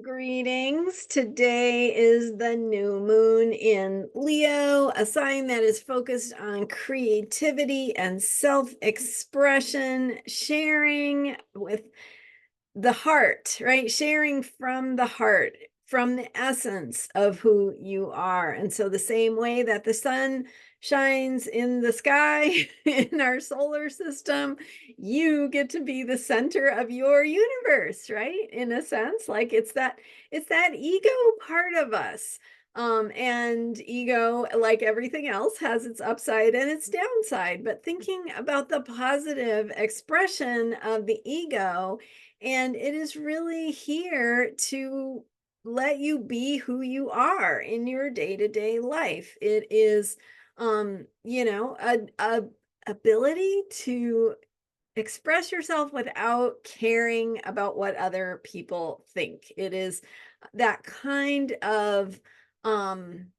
Greetings. Today is the new moon in Leo, a sign that is focused on creativity and self-expression, sharing with the heart, right? Sharing from the heart, from the essence of who you are. And so, the same way that the sun shines in the sky in our solar system, you get to be the center of your universe, right? In a sense, like it's that ego part of us. And ego, like everything else, has its upside and its downside. But thinking about the positive expression of the ego, and it is really here to let you be who you are in your day-to-day life. It is a ability to express yourself without caring about what other people think. It is that kind of um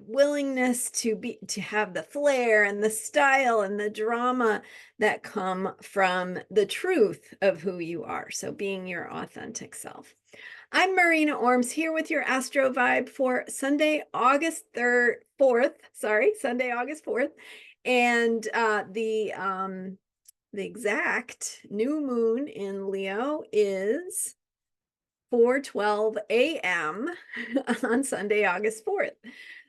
willingness to have the flair and the style and the drama that come from the truth of who you are. So being your authentic self. I'm Marina Orms here with your Astro Vibe for Sunday, August 3rd, 4th, sorry, Sunday, August 4th. And the exact new moon in Leo is 4:12 a.m. on Sunday, August 4th.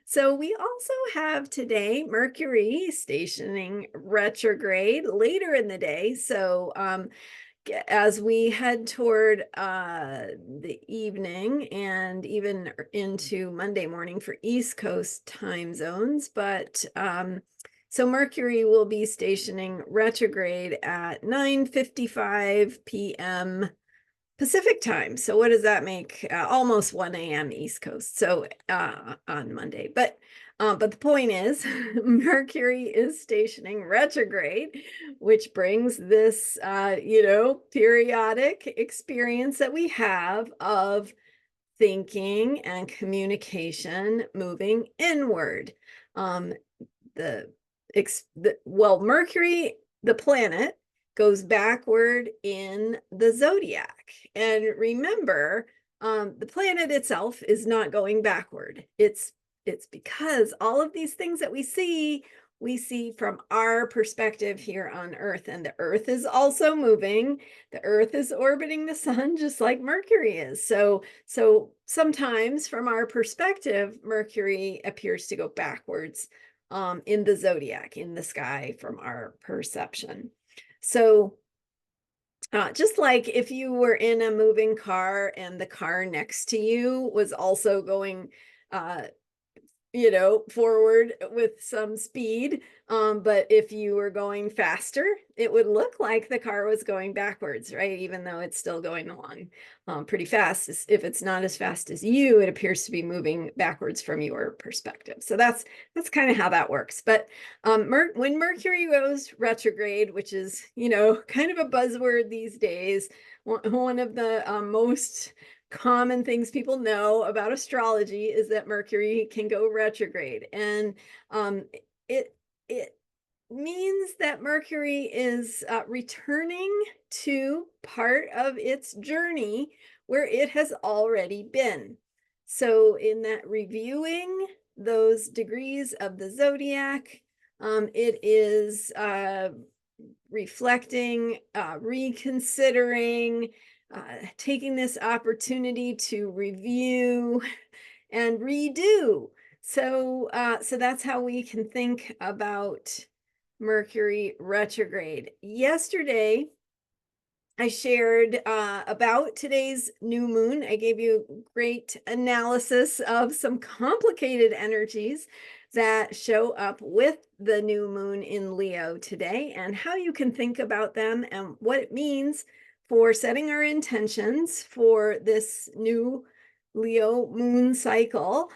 So we also have today Mercury stationing retrograde later in the day. So as we head toward the evening and even into Monday morning for East Coast time zones, but so Mercury will be stationing retrograde at 9:55 p.m. Pacific time. So what does that make? Almost 1 a.m. East Coast. So on Monday. But the point is, Mercury is stationing retrograde, which brings this periodic experience that we have of thinking and communication moving inward. Um, Mercury, the planet, goes backward in the zodiac. And remember, the planet itself is not going backward. It's because all of these things that we see from our perspective here on Earth. And the Earth is also moving. The Earth is orbiting the sun just like Mercury is. So sometimes from our perspective, Mercury appears to go backwards in the zodiac, in the sky, from our perception. So just like if you were in a moving car and the car next to you was also going forward with some speed. But if you were going faster, it would look like the car was going backwards, right? Even though it's still going along pretty fast. If it's not as fast as you, it appears to be moving backwards from your perspective. So that's kind of how that works. But when Mercury goes retrograde, which is, kind of a buzzword these days, one of the most common things people know about astrology is that Mercury can go retrograde, and it means that Mercury is returning to part of its journey where it has already been. So in that reviewing those degrees of the zodiac, it is reflecting, reconsidering, taking this opportunity to review and redo. So that's how we can think about Mercury retrograde. Yesterday, I shared about today's new moon. I gave you great analysis of some complicated energies that show up with the new moon in Leo today, and how you can think about them and what it means for setting our intentions for this new Leo moon cycle,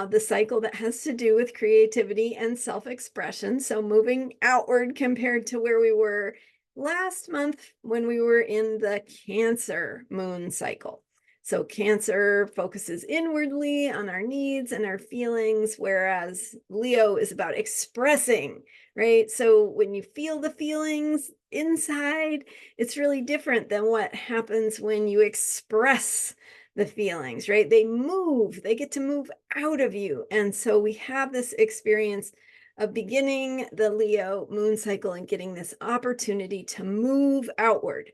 the cycle that has to do with creativity and self-expression. So moving outward compared to where we were last month when we were in the Cancer moon cycle. So Cancer focuses inwardly on our needs and our feelings, whereas Leo is about expressing, right? So when you feel the feelings inside, it's really different than what happens when you express the feelings, right? They get to move out of you. And so we have this experience of beginning the Leo moon cycle and getting this opportunity to move outward.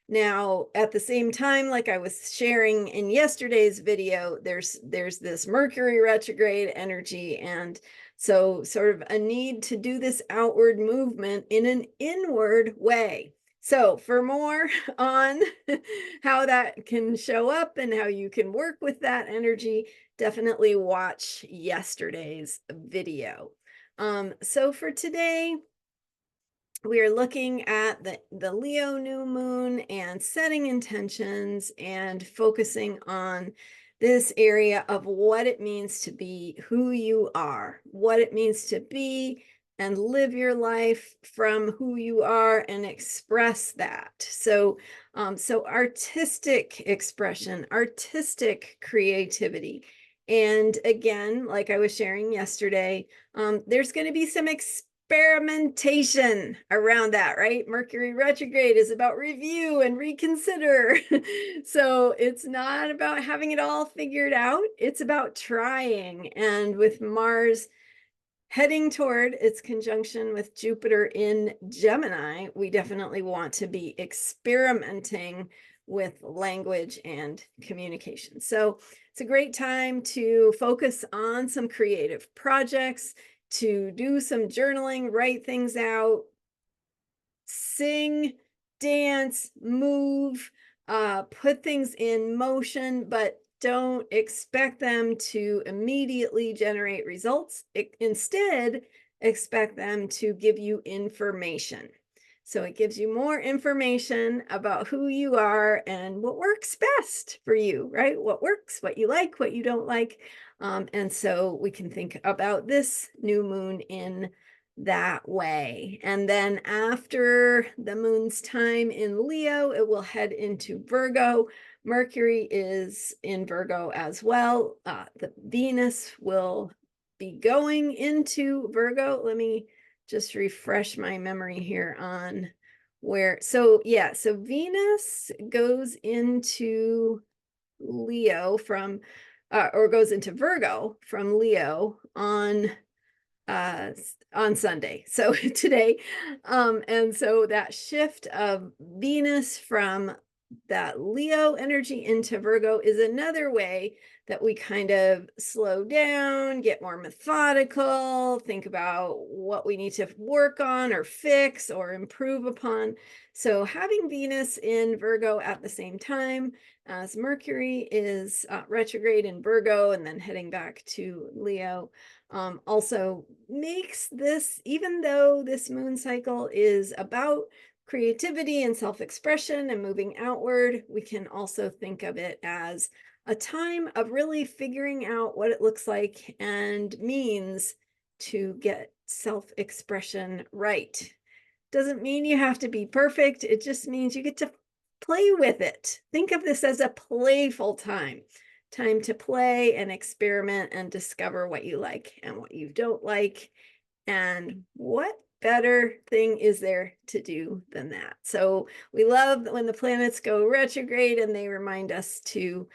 Now, at the same time, like I was sharing in yesterday's video, there's this Mercury retrograde energy, and so sort of a need to do this outward movement in an inward way. So for more on how that can show up and how you can work with that energy, definitely watch yesterday's video. So for today, we are looking at the Leo new moon and setting intentions and focusing on this area of what it means to be who you are, what it means to be and live your life from who you are and express that. So, so artistic expression, artistic creativity. And again, like I was sharing yesterday, there's going to be some experimentation around that, right? Mercury retrograde is about review and reconsider. So it's not about having it all figured out. It's about trying. And with Mars heading toward its conjunction with Jupiter in Gemini, we definitely want to be experimenting with language and communication. So it's a great time to focus on some creative projects, to do some journaling, write things out, sing, dance, move, put things in motion, but don't expect them to immediately generate results. Instead, expect them to give you information. So it gives you more information about who you are and what works best for you, right? What works, what you like, what you don't like. And so we can think about this new moon in that way. And then after the moon's time in Leo, it will head into Virgo. Mercury is in Virgo as well. The Venus will be going into Virgo. Let me just refresh my memory here on where. So yeah, so Venus goes into Leo from, or goes into Virgo from Leo on Sunday. So today, and so that shift of Venus from that Leo energy into Virgo is another way that we kind of slow down, get more methodical, think about what we need to work on or fix or improve upon. So having Venus in Virgo at the same time as Mercury is retrograde in Virgo and then heading back to Leo, also makes this, even though this moon cycle is about creativity and self-expression and moving outward, we can also think of it as a time of really figuring out what it looks like and means to get self-expression right. Doesn't mean you have to be perfect. It just means you get to play with it. Think of this as a playful time to play and experiment and discover what you like and what you don't like. And what better thing is there to do than that? So we love when the planets go retrograde and they remind us to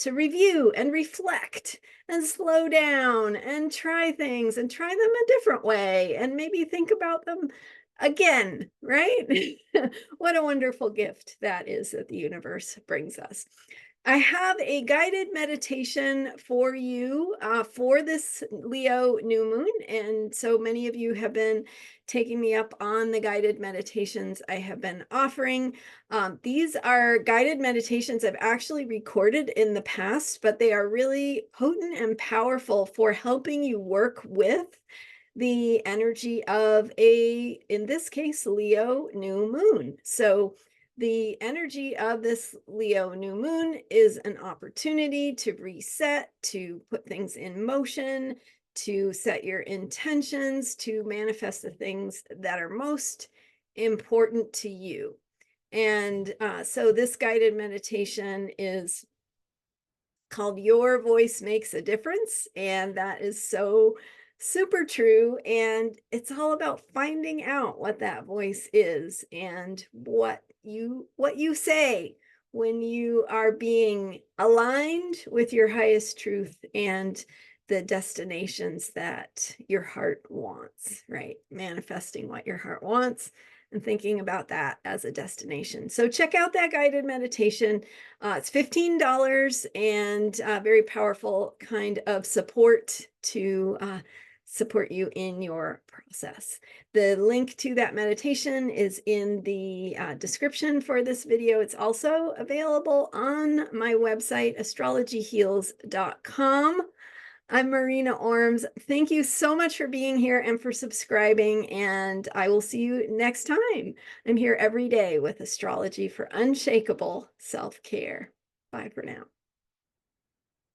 review and reflect and slow down and try things and try them a different way and maybe think about them again, right? What a wonderful gift that is that the universe brings us. I have a guided meditation for you for this Leo new moon. And so many of you have been taking me up on the guided meditations I have been offering. These are guided meditations I've actually recorded in the past, but they are really potent and powerful for helping you work with the energy of in this case, Leo new moon. So the energy of this Leo new moon is an opportunity to reset, to put things in motion, to set your intentions, to manifest the things that are most important to you. And so this guided meditation is called Your Voice Makes a Difference. And that is so super true. And it's all about finding out what that voice is and what you say, when you are being aligned with your highest truth and the destinations that your heart wants, right? Manifesting what your heart wants and thinking about that as a destination. So check out that guided meditation. It's $15 and very powerful kind of support to support you in your process. The link to that meditation is in the description for this video. It's also available on my website, astrologyheals.com. I'm Marina Orms. Thank you so much for being here and for subscribing, and I will see you next time. I'm here every day with astrology for unshakable self-care. Bye for now.